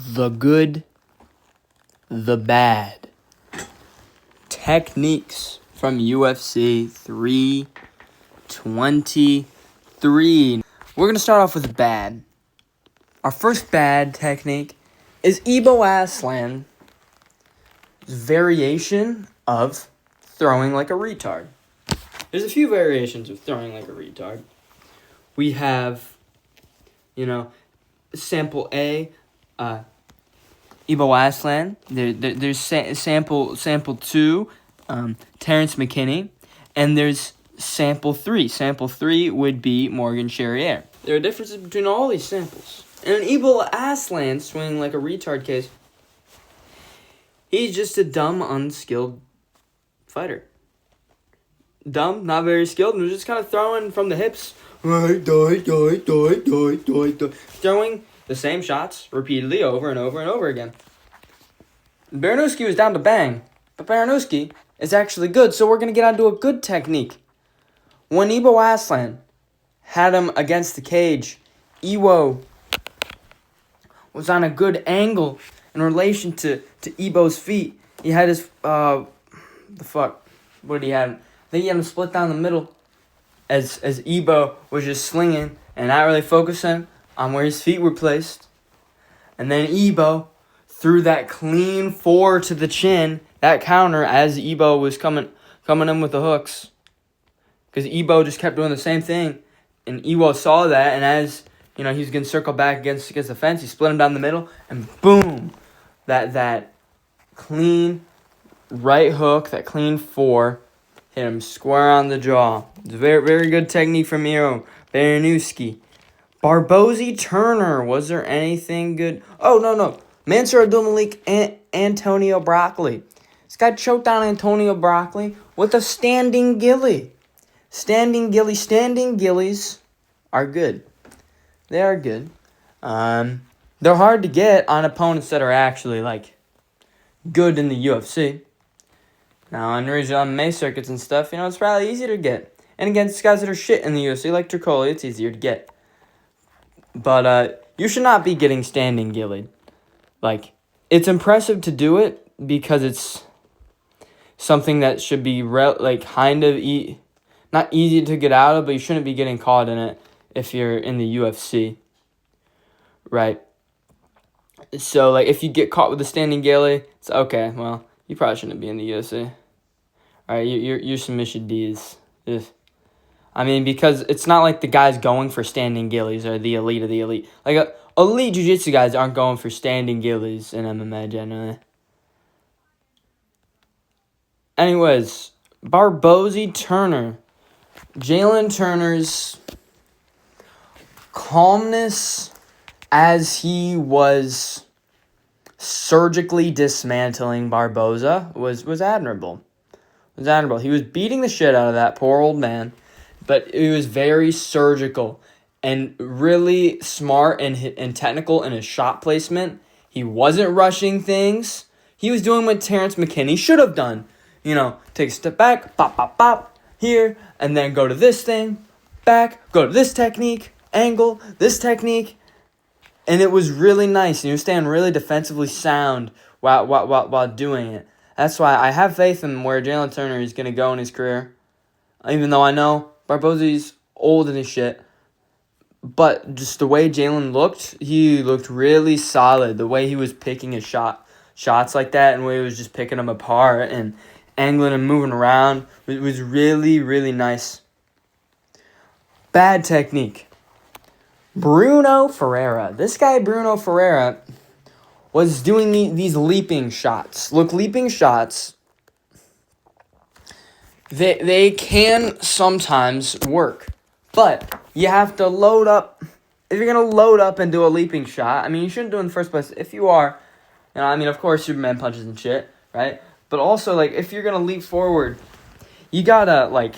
the good, the bad. Techniques from UFC 323. We're going to start off with bad. Our first bad technique is Ebo Aslan's variation of throwing like a retard. There's a few variations of throwing like a retard. We have, sample A, Ebo Aslan. There's sample 2, Terrence McKinney. And there's sample 3. Sample 3 would be Morgan Charrier. There are differences between all these samples. In an Ebo Aslan swinging like a retard case, he's just a dumb, unskilled fighter. Dumb, not very skilled, and was just kind of throwing from the hips. Throwing the same shots repeatedly over and over and over again. Baranowski was down to bang, but Baranowski is actually good, so we're going to get onto a good technique. When Ebo Aslan had him against the cage, Ebo was on a good angle in relation to Ebo's feet. He had his, what did he have? I think he had him split down the middle as Ebo was just slinging and not really focusing on where his feet were placed. And then Ebo threw that clean 4 to the chin, that counter, as Ebo was coming in with the hooks. Because Ebo just kept doing the same thing. And Ebo saw that, and as he was going to circle back against the fence, he split him down the middle, and boom! That clean right hook, that clean 4, hit him square on the jaw. It's a very, very good technique from Miro Baranowski. Barbozy Turner, was there anything good? Oh, no. Mansour Abdul-Malik and Antonio Broccoli. This guy choked down Antonio Broccoli with a standing gilly. Standing gillies are good. They are good. They're hard to get on opponents that are actually, good in the UFC. Now, on regional MMA circuits and stuff, it's probably easier to get. And against guys that are shit in the UFC, like Tricoli, it's easier to get. But you should not be getting standing gillied. It's impressive to do it because it's something that should be not easy to get out of, but you shouldn't be getting caught in it if you're in the UFC, right? So, if you get caught with a standing gilly, it's okay. Well, you probably shouldn't be in the UFC. All right, your submission D's. Because it's not like the guys going for standing gillies are the elite of the elite. Elite jiu-jitsu guys aren't going for standing gillies in MMA generally. Anyways, Barbozy Turner. Jalen Turner's calmness as he was surgically dismantling Barboza was admirable. He was beating the shit out of that poor old man, but he was very surgical and really smart and technical in his shot placement. He wasn't rushing things. He was doing what Terrence McKinney should have done. Take a step back, pop, pop, pop, here, and then go to this thing, back, go to this technique, angle, this technique. And it was really nice. And he was staying really defensively sound while doing it. That's why I have faith in where Jalen Turner is going to go in his career. Even though I know Barbozy's old and his shit. But just the way Jalen looked, he looked really solid. The way he was picking his shots like that, and the way he was just picking them apart and angling and moving around. It was really, really nice. Bad technique. Bruno Ferreira. This guy, Bruno Ferreira, was doing these leaping shots. Look, leaping shots, they can sometimes work. But you have to load up. If you're going to load up and do a leaping shot, you shouldn't do it in the first place. If you are, of course, Superman punches and shit, right? But also, if you're going to leap forward, you got to,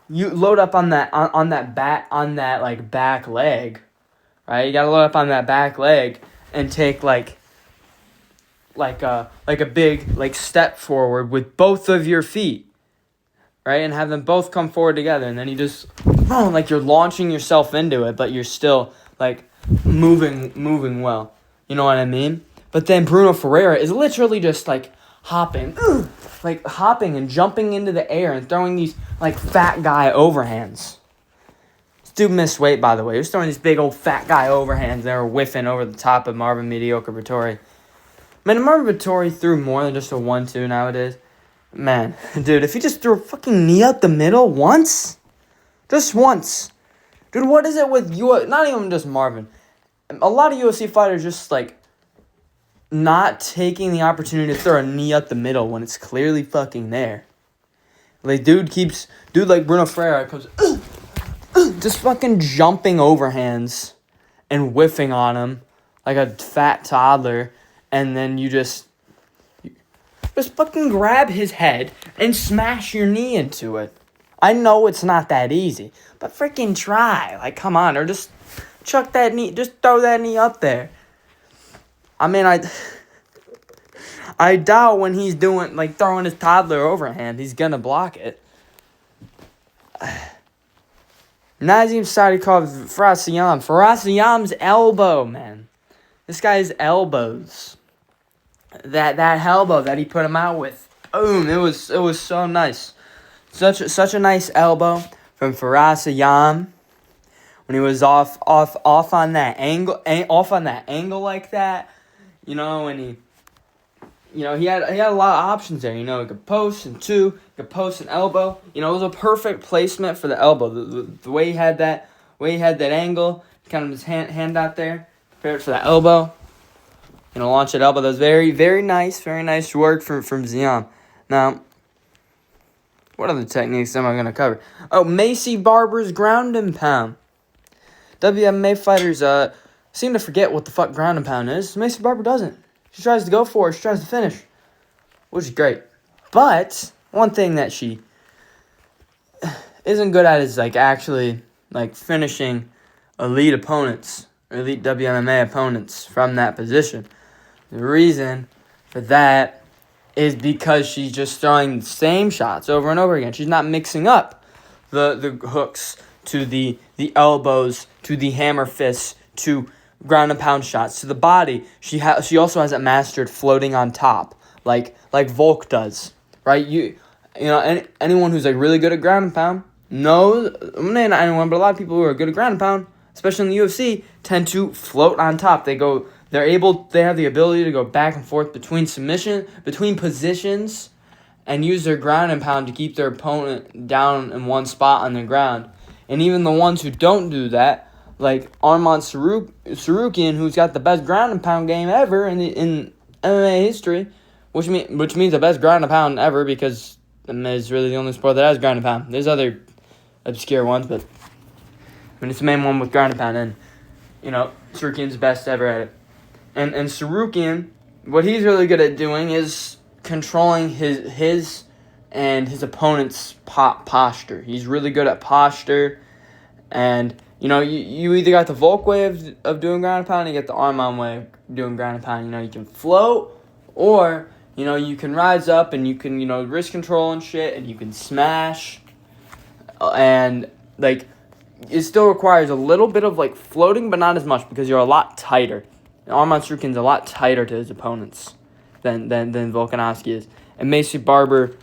you load up on that back leg, right? You got to load up on that back leg and take, a big, step forward with both of your feet, right? And have them both come forward together. And then you just, you're launching yourself into it, but you're still, moving well. You know what I mean? But then Bruno Ferreira is literally just, like, hopping and jumping into the air and throwing these, like, fat guy overhands. This dude missed weight, by the way. He was throwing these big old fat guy overhands that were whiffing over the top of Marvin Mediocre Vettori. Man, Marvin Vettori threw more than just a 1-2 nowadays. Man, dude, if he just threw a fucking knee out the middle once, just once. Dude, what is it with you? Not even just Marvin. A lot of UFC fighters just, like, not taking the opportunity to throw a knee up the middle when it's clearly fucking there. Like, dude like Bruno Ferreira comes, just fucking jumping overhands and whiffing on him like a fat toddler, and then you just fucking grab his head and smash your knee into it. I know it's not that easy, but freaking try. Like, come on, or just chuck that knee, just throw that knee up there. I mean, I doubt when he's doing, like, throwing his toddler overhand, he's gonna block it. Nazim Sadikov, Farasiyam's elbow, man. This guy's elbows. That elbow that he put him out with. Boom, it was so nice. Such a nice elbow from Farasiyam when he was off on that angle like that. You know, and he had a lot of options there. You know, he could post and he could post an elbow. You know, it was a perfect placement for the elbow. The way he had that angle, kind of his hand out there, prepared for the elbow. You know, launch that elbow. That was very, very nice work from Ziam. Now, what other techniques am I going to cover? Oh, Macy Barber's ground and pound. WMA fighters seem to forget what the fuck ground and pound is. Macy Barber doesn't. She tries to go for it. She tries to finish, which is great. But one thing that she isn't good at is, like, actually, like, finishing elite opponents, or elite WMA opponents from that position. The reason for that is because she's just throwing the same shots over and over again. She's not mixing up the hooks to the elbows, to the hammer fists, to ground and pound shots, to the body. She also hasn't mastered floating on top like Volk does, right? You know, anyone who's, like, really good at ground and pound knows, not anyone, but a lot of people who are good at ground and pound, especially in the UFC, tend to float on top. They have the ability to go back and forth between positions, and use their ground and pound to keep their opponent down in one spot on the ground. And even the ones who don't do that, like Arman Sarukian, who's got the best ground and pound game ever in MMA history, which means the best ground and pound ever, because MMA is really the only sport that has ground and pound. There's other obscure ones, but I mean, it's the main one with ground and pound, and, you know, Sarukian's the best ever at it. And Sarukian, what he's really good at doing is controlling his and his opponent's posture. He's really good at posture, and, you know, you either got the Volk way of doing ground and pound, and you get the Arman way of doing ground and pound. You know, you can float, or, you know, you can rise up and you can, you know, wrist control and shit, and you can smash, and, like, it still requires a little bit of, like, floating, but not as much, because you're a lot tighter. And Arman Sarukian's a lot tighter to his opponents than Volkanovski is. And Macy Barber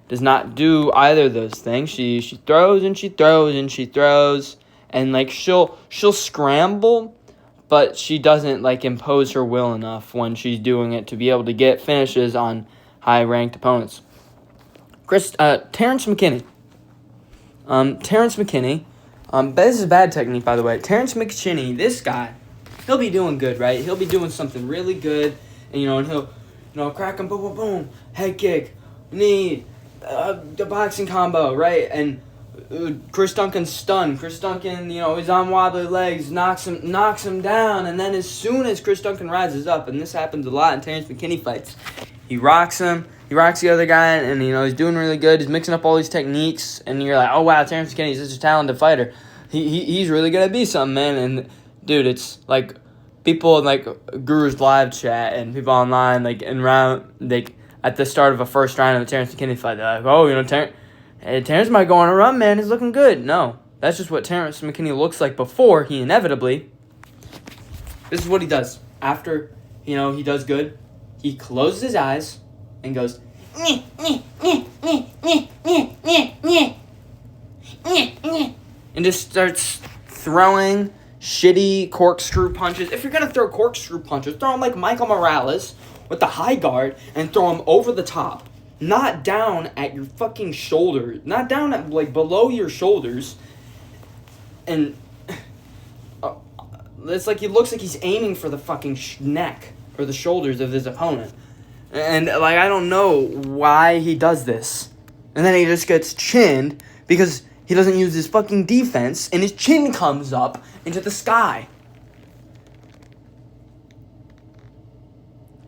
does not do either of those things. She throws and she throws and she throws, and, like, she'll scramble, but she doesn't, like, impose her will enough when she's doing it to be able to get finishes on high-ranked opponents. Terrence McKinney. This is a bad technique, by the way. Terrence McKinney, this guy, he'll be doing good, right? He'll be doing something really good, and, you know, and he'll, you know, crack him, boom, boom, boom, head kick, knee, the boxing combo, right? And Chris Duncan's stunned. Chris Duncan, you know, he's on wobbly legs, knocks him down, and then as soon as Chris Duncan rises up, and this happens a lot in Terrence McKinney fights, he rocks him. He rocks the other guy, and, you know, he's doing really good. He's mixing up all these techniques, and you're like, oh, wow, Terrence McKinney's such a talented fighter. He's really going to be something, man. And, dude, it's like people in, like, Guru's live chat and people online, like, at the start of a first round of the Terrence McKinney fight, they're like, oh, you know, Terrence might go on a run, man. He's looking good. No, that's just what Terrence McKinney looks like before he inevitably. This is what he does after he does good. He closes his eyes and goes, and just starts throwing shitty corkscrew punches. If you're going to throw corkscrew punches, throw them like Michael Morales with the high guard and throw them over the top. Not down at your fucking shoulder. Not down at, like, below your shoulders. And it's like he looks like he's aiming for the fucking neck or the shoulders of his opponent. And, like, I don't know why he does this. And then he just gets chinned because he doesn't use his fucking defense, and his chin comes up into the sky.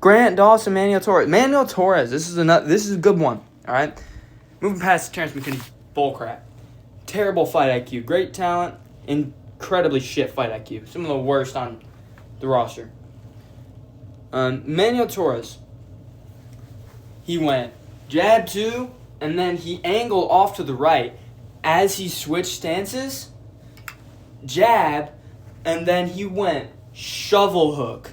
Grant Dawson, Manuel Torres. Manuel Torres, this is a good one, all right? Moving past Terrence McKinney, bullcrap. Terrible fight IQ. Great talent, incredibly shit fight IQ. Some of the worst on the roster. Manuel Torres, he went jab 2, and then he angled off to the right as he switched stances, jab, and then he went shovel hook.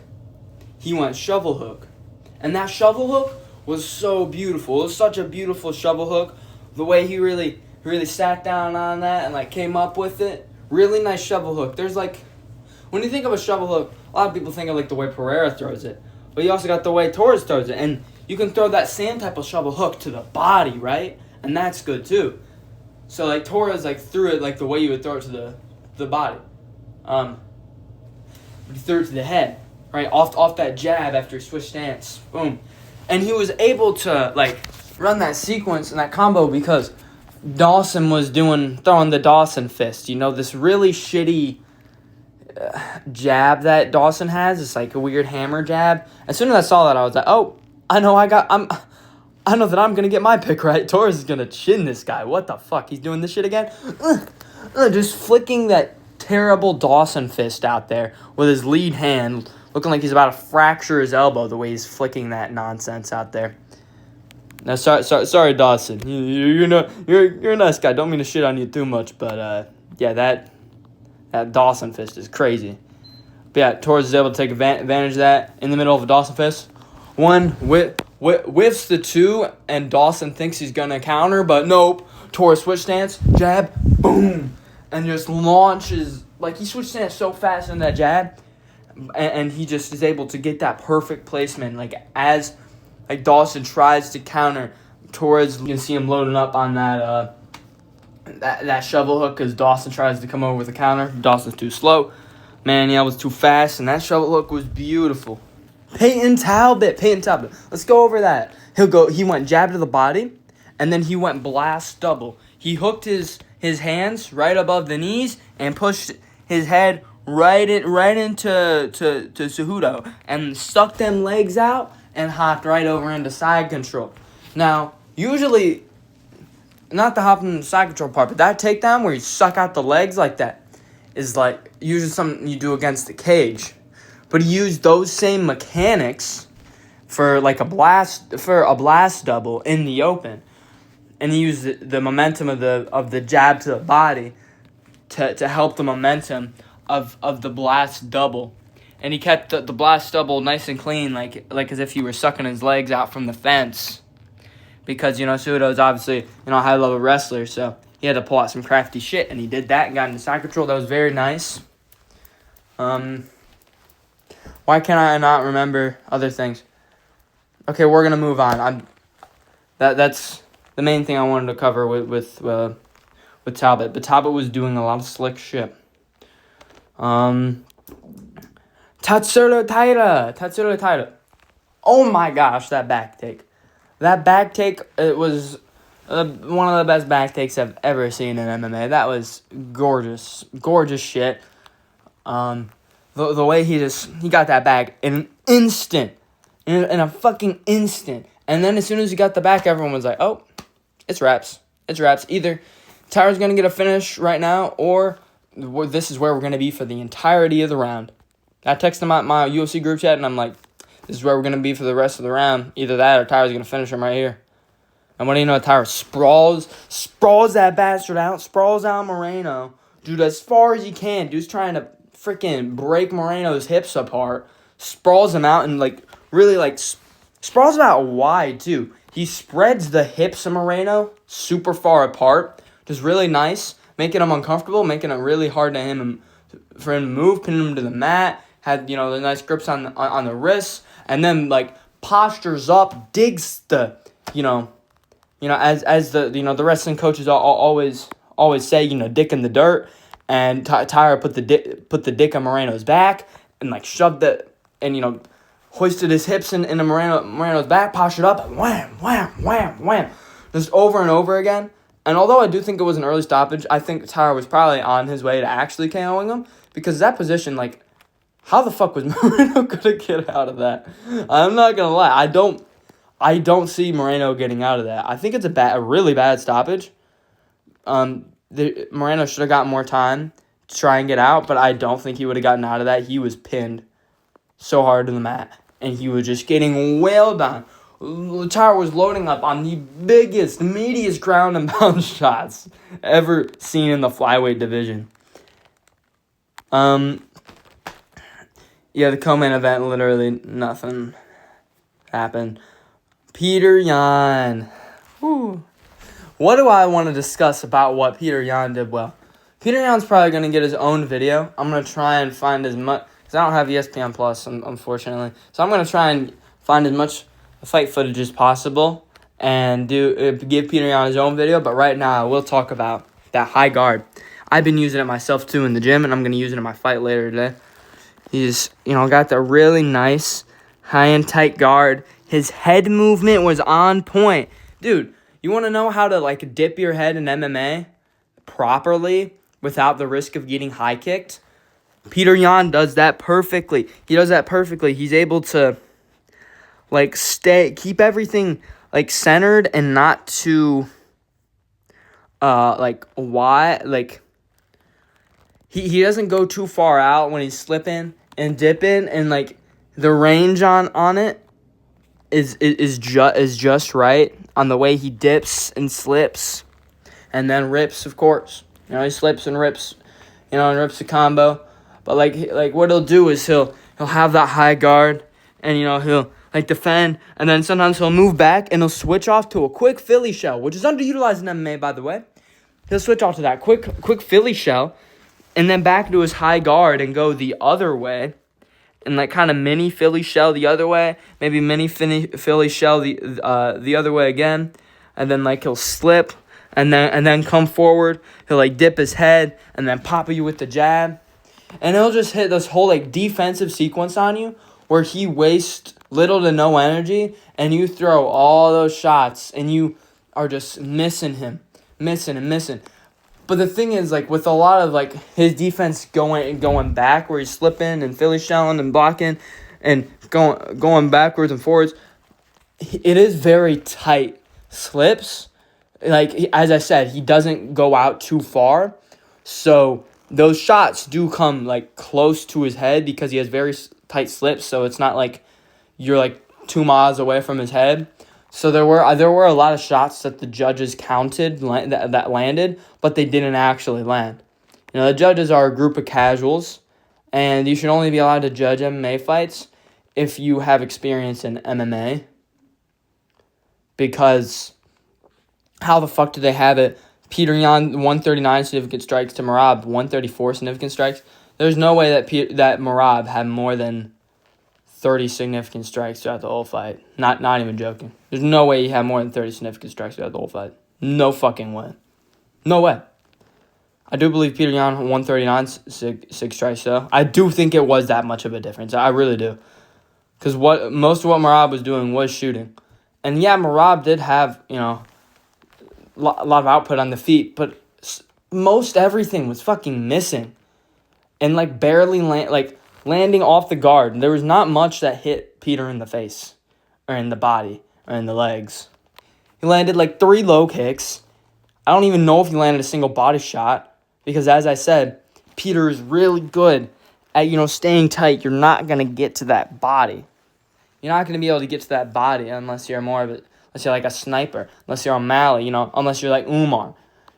And that shovel hook was so beautiful. It was such a beautiful shovel hook. The way he really sat down on that and, like, came up with it. Really nice shovel hook. There's, like, when you think of a shovel hook, a lot of people think of, like, the way Pereira throws it. But you also got the way Torres throws it. And you can throw that same type of shovel hook to the body, right? And that's good, too. So, like, Torres, like, threw it, like, the way you would throw it to the body. He threw it to the head, right? Off that jab after he switched stance. Boom. And he was able to, like, run that sequence and that combo because Dawson was throwing the Dawson fist. This really shitty jab that Dawson has. It's like a weird hammer jab. As soon as I saw that, I was like, oh, I know that I'm going to get my pick right. Torres is going to chin this guy. What the fuck? He's doing this shit again? Just flicking that terrible Dawson fist out there with his lead hand, looking like he's about to fracture his elbow the way he's flicking that nonsense out there. Now, sorry, Dawson. You're a nice guy. Don't mean to shit on you too much, but yeah, that Dawson fist is crazy. But yeah, Torres is able to take advantage of that in the middle of a Dawson fist. One whiffs the 2, and Dawson thinks he's gonna counter, but nope. Torres switch stance, jab, boom, and just launches. Like, he switched stance so fast in that jab, and he just is able to get that perfect placement. Like, as Dawson tries to counter, Torres, you can see him loading up on that shovel hook because Dawson tries to come over with a counter. Dawson's too slow. Manuel was too fast, and that shovel hook was beautiful. Peyton Talbot. Let's go over that. He went jab to the body, and then he went blast double. He hooked his hands right above the knees and pushed his head right into Cejudo and stuck them legs out and hopped right over into side control. Now, usually, not the hop into side control part, but that takedown where you suck out the legs like that is like usually something you do against the cage. But he used those same mechanics for like a blast double in the open, and he used the momentum of the jab to the body to help the momentum of the blast double, and he kept the blast double nice and clean, like as if he were sucking his legs out from the fence, because Cejudo is obviously a high level wrestler, so he had to pull out some crafty shit, and he did that and got into side control. That was very nice. Why can I not remember other things? Okay, we're gonna move on. That's the main thing I wanted to cover with Talbot. But Talbot was doing a lot of slick shit. Tatsuro Taira. Oh my gosh, that back take. It was one of the best back takes I've ever seen in MMA. That was gorgeous shit. The way he got that back in an instant, in a fucking instant, and then as soon as he got the back, everyone was like, "Oh, it's wraps. Either Tyra's gonna get a finish right now, or this is where we're gonna be for the entirety of the round." I texted my UFC group chat, and I'm like, "This is where we're gonna be for the rest of the round. Either that, or Tyra's gonna finish him right here." And what do you know? Tyra sprawls that bastard out, sprawls out Moreno, dude, as far as he can. Dude's trying to freaking break Moreno's hips apart, sprawls him out and, like, really, like, sprawls him out wide, too. He spreads the hips of Moreno super far apart, just really nice, making him uncomfortable, making it really hard for him to move, pinning him to the mat, had, you know, the nice grips on the wrists, and then, like, postures up, digs the, as the, the wrestling coaches always say, dick in the dirt, and Tyra put the dick on Moreno's back, and, like, shoved it, and, hoisted his hips into Moreno's back, postured up, and wham, wham, wham, wham, just over and over again. And although I do think it was an early stoppage, I think Tyra was probably on his way to actually KOing him, because that position, like, how the fuck was Moreno gonna get out of that? I'm not gonna lie, I don't see Moreno getting out of that. I think it's a really bad stoppage. Moreno should have gotten more time to try and get out, but I don't think he would have gotten out of that. He was pinned so hard to the mat, and he was just getting wailed on. Tyra was loading up on the biggest, meatiest ground and pound shots ever seen in the flyweight division. The co-main event, literally nothing happened. Peter Yan. Whew. What do I want to discuss about what Peter Yan did well? Peter Yan's probably going to get his own video. I'm going to try and find as much, because I don't have ESPN Plus, unfortunately. So I'm going to try and find as much fight footage as possible and give Peter Yan his own video. But right now, we'll talk about that high guard. I've been using it myself, too, in the gym, and I'm going to use it in my fight later today. He's, got the really nice high and tight guard. His head movement was on point. Dude, you want to know how to, like, dip your head in MMA properly without the risk of getting high kicked? Peter Yan does that perfectly. He's able to, like, keep everything, like, centered and not too, wide. Like, he doesn't go too far out when he's slipping and dipping, and, like, the range on it is just right on the way he dips and slips and then rips, of course. He slips and rips, and rips a combo. But, like what he'll do is he'll have that high guard, and, he'll, like, defend, and then sometimes he'll move back, and he'll switch off to a quick Philly shell, which is underutilized in MMA, by the way. He'll switch off to that quick Philly shell, and then back to his high guard and go the other way, and, like, kind of mini Philly shell the other way, maybe mini Philly shell the other way again, and then, like, he'll slip, and then come forward. He'll, like, dip his head, and then pop you with the jab, and he'll just hit this whole, like, defensive sequence on you where he wastes little to no energy, and you throw all those shots, and you are just missing him, missing. But the thing is, like, with a lot of, like, his defense going back, where he's slipping and Philly shelling and blocking and going backwards and forwards, it is very tight slips. Like, as I said, he doesn't go out too far. So those shots do come, like, close to his head because he has very tight slips. So it's not like you're, like, 2 miles away from his head. So there were a lot of shots that the judges counted that landed, but they didn't actually land. The judges are a group of casuals, and you should only be allowed to judge MMA fights if you have experience in MMA. Because how the fuck do they have it? Peter Yan, 139 significant strikes to Merab, 134 significant strikes. There's no way that Merab had more than 30 significant strikes throughout the whole fight. Not even joking. There's no way he had more than 30 significant strikes throughout the whole fight. No fucking way. No way. I do believe Peter Yan 139 six strikes though. I do think it was that much of a difference. I really do. Because most of what Merab was doing was shooting. And yeah, Merab did have, a lot of output on the feet, but most everything was fucking missing. And, like, barely landing off the guard. There was not much that hit Peter in the face or in the body or in the legs. He landed, like, 3 low kicks. I don't even know if he landed a single body shot because, as I said, Peter is really good at, staying tight. You're not going to get to that body. You're not going to be able to get to that body unless you're unless you're like a sniper, unless you're O'Malley, unless you're like Umar.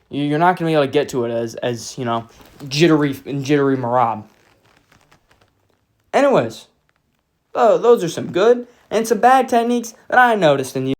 You're not going to be able to get to it as jittery Merab. Anyways, Those are some good and some bad techniques that I noticed in the